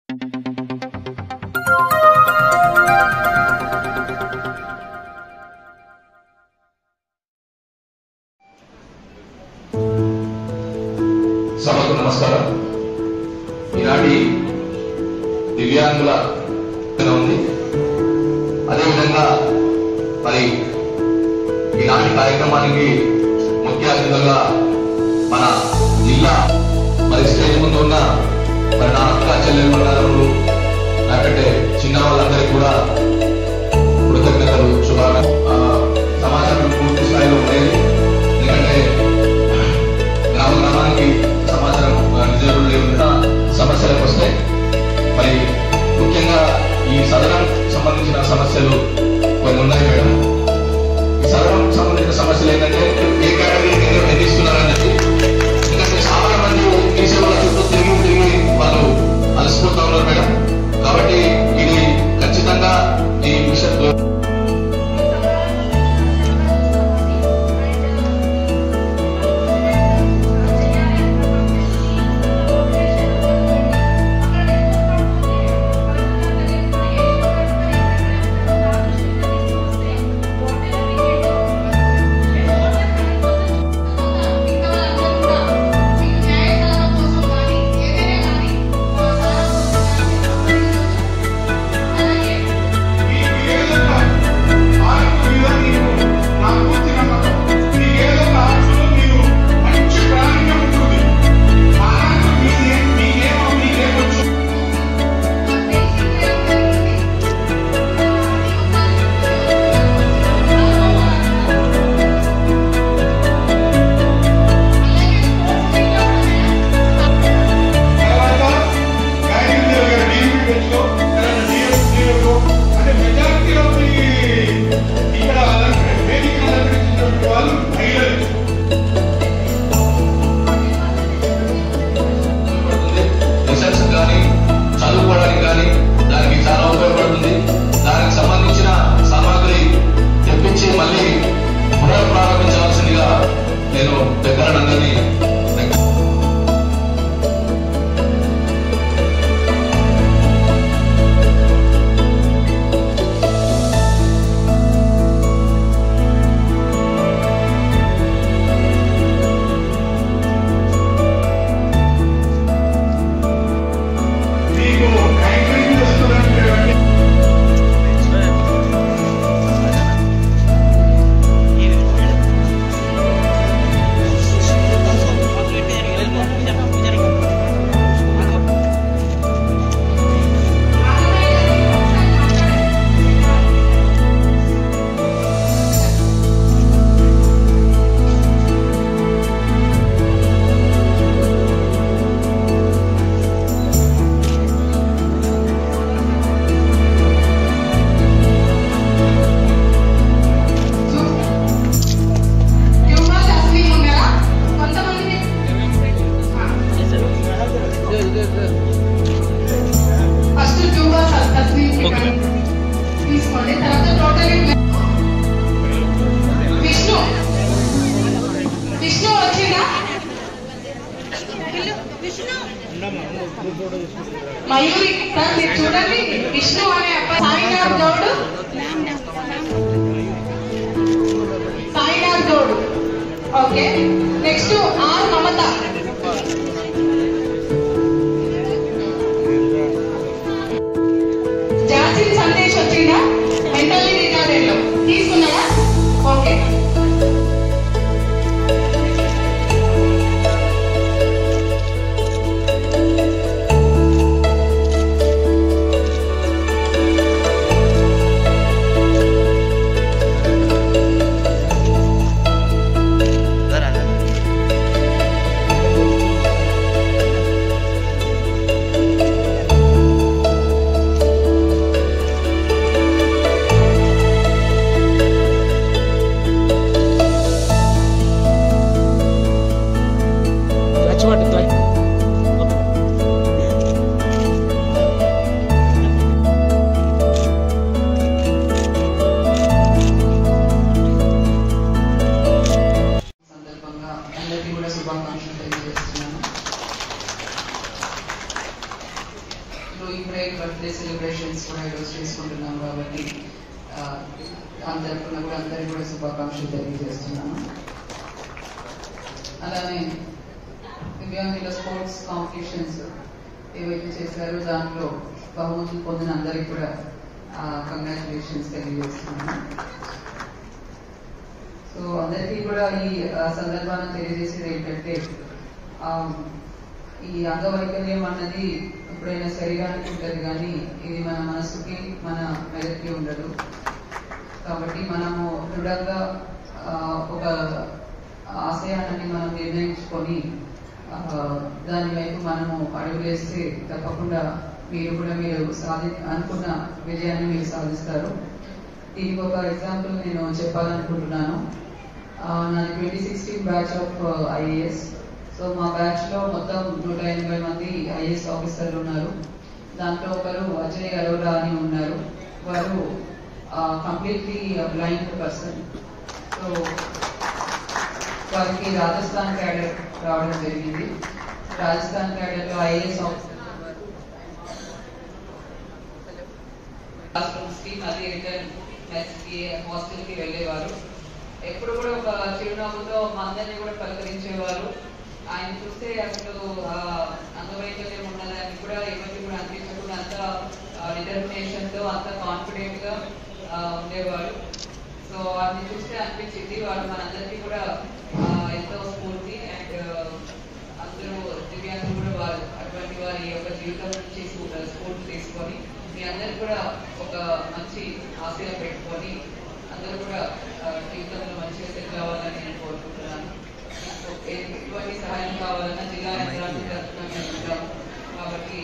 సభకు నమస్కారం. ఈనాటి దివ్యాంగుల ఉంది. అదేవిధంగా మరి ఈనాటి కార్యక్రమానికి ముఖ్య అతిథులుగా మన జిల్లా మరి స్టేజ్ ముందు ఉన్న మరి నా అక్క చెల్లెలు నాకంటే చిన్న వాళ్ళందరికీ కూడా కృతజ్ఞతలు, సమాచారం పూర్తి స్థాయిలో ఉండేది. ఎందుకంటే గ్రామానికి సమాచారం రిజర్వులు లేకుండా సమస్యలకు వస్తే మరి ముఖ్యంగా ఈ సదనం సంబంధించిన సమస్యలు కొన్ని ఉన్నాయి మేడం. ఈ సదనం సంబంధించిన సమస్యలు ఏంటంటే ఏ కేటగిరీకి ఎన్ని ఇస్తున్నారని చెప్పి, ఎందుకంటే చాలా మంది ఈ సేవల చుట్టూ తిరిగి వాళ్ళు అలసిపోతా ఉన్నారు మేడం. కాబట్టి ఇది ఖచ్చితంగా ఈ విషయం చదువుకోవడానికి కానీ దానికి చాలా ఉపయోగపడుతుంది. దానికి సంబంధించిన సామాగ్రి తెప్పించి మళ్ళీ పునఃప్రారంభించవలసిందిగా నేను దగ్గరనందరినీ తీసుకోండి. తర్వాత టోటల్ విష్ణు వచ్చిందా? మయూరి సార్ మీరు చూడండి. విష్ణు అనే అబ్బాయి, Sainath Goud. Okay, next R Mamata. జాసిన్ సందేశ్ వచ్చిందా? మెంటల్లీ రికార్డెడ్ లో తీసుకున్నారా? ఓకే. ఇప్పుడే బర్త్డే సెలబ్రేషన్స్ కూడా ఈరోజు చేసుకుంటున్నాం కాబట్టి అందరికి కూడా శుభాకాంక్షలు తెలియజేస్తున్నాను. అలానే దివ్యాంగుల స్పోర్ట్స్ కాంపిటీషన్స్ ఏవైతే చేశారో దాంట్లో బహుమతులు పొందిన అందరికి కూడా కంగ్రాచులేషన్స్ తెలియజేస్తున్నాను. సో అందరికీ కూడా ఈ సందర్భాన్ని తెలియజేసేది ఏంటంటే ఈ అంగవైకల్యం అన్నది ఎప్పుడైనా శరీరానికి ఉంటుంది కానీ ఇది మన మనసుకి మన మెదడుకి ఉండదు. కాబట్టి మనము దృఢంగా ఒక ఆశయాన్ని మనం నిర్ణయించుకొని దాని వైపు మనము అడుగులేస్తే తప్పకుండా మీరు అనుకున్న విజయాన్ని మీరు సాధిస్తారు. దీనికి ఒక ఎగ్జాంపుల్ నేను చెప్పాలనుకుంటున్నాను. నాది 2016 బ్యాచ్ ఆఫ్ ఐఏఎస్. సో మా బ్యాచ్ లో మొత్తం 180 మంది ఐఏఎస్ ఆఫీసర్లు ఉన్నారు. దాంట్లో ఒకరు అజయ్ అరోరా అని ఉన్నారు. వారు కంప్లీట్లీ బ్లైండ్ పర్సన్. సో వారికి రాజస్థాన్ క్యాడర్ రావడం జరిగింది. రాజస్థాన్ క్యాడర్ లో ఐఏఎస్ ఆఫీసర్ మళ్ళీ రిటర్న్ హాస్టల్ కి వెళ్ళేవారు. ఎప్పుడు కూడా ఒక చిరునవ్వుతో మా అందరినీ కూడా పలకరించేవారు. ఆయన చూస్తే అసలు అంగవైకల్యం ఉన్నదాన్ని కూడా ఎవరికి కూడా అనిపించకుండా అంత డిటర్మినేషన్ తో అంత కాన్ఫిడెంట్ గా ఉండేవారు. సో వారిని చూస్తే అనిపించింది వారు మనందరికీ కూడా ఎంతో స్ఫూర్తి. అండ్ అందరూ దివ్యాంగులు కూడా వారు అటువంటి వారి యొక్క జీవితం నుంచి స్ఫూర్తి తీసుకొని మీ అందరు కూడా ఒక మంచి ఆశయం పెట్టుకొని అందరూ కూడా జీవితంలో మంచిగా సెటిల్ అవ్వాలని నేను కోరుకుంటున్నాను. ఎటువంటి సహాయం కావాలన్నా జిల్లా యంత్రాంగం కాబట్టి